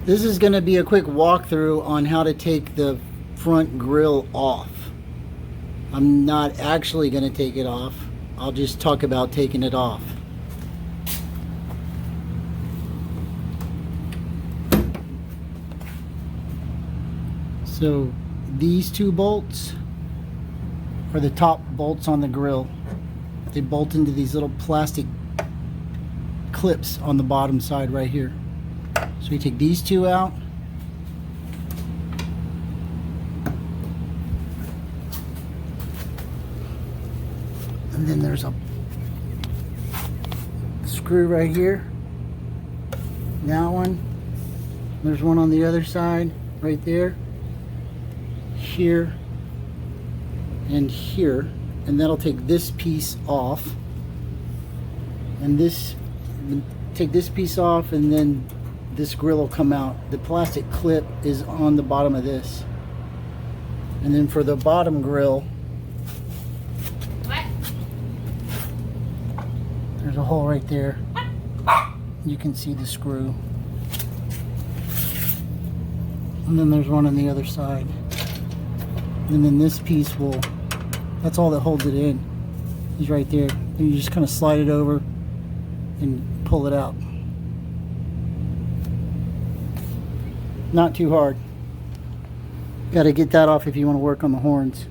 This is going to be a quick walkthrough on how to take the front grille off. I'm not actually going to take it off. I'll just talk about taking it off. So these two bolts are the top bolts on the grille. They bolt into these little plastic clips on the bottom side right here. So we take these two out. And then there's a screw right here. That one. There's one on the other side right there. Here and here. And that'll take this piece off. And this, take this piece off, and then this grill will come out. The plastic clip is on the bottom of this. And then for the bottom grill, there's a hole right there. You can see the screw. And then there's one on the other side. And then this piece will, that's all that holds it in, is right there. And you just kind of slide it over and pull it out. Not too hard. Got to get that off if you want to work on the horns.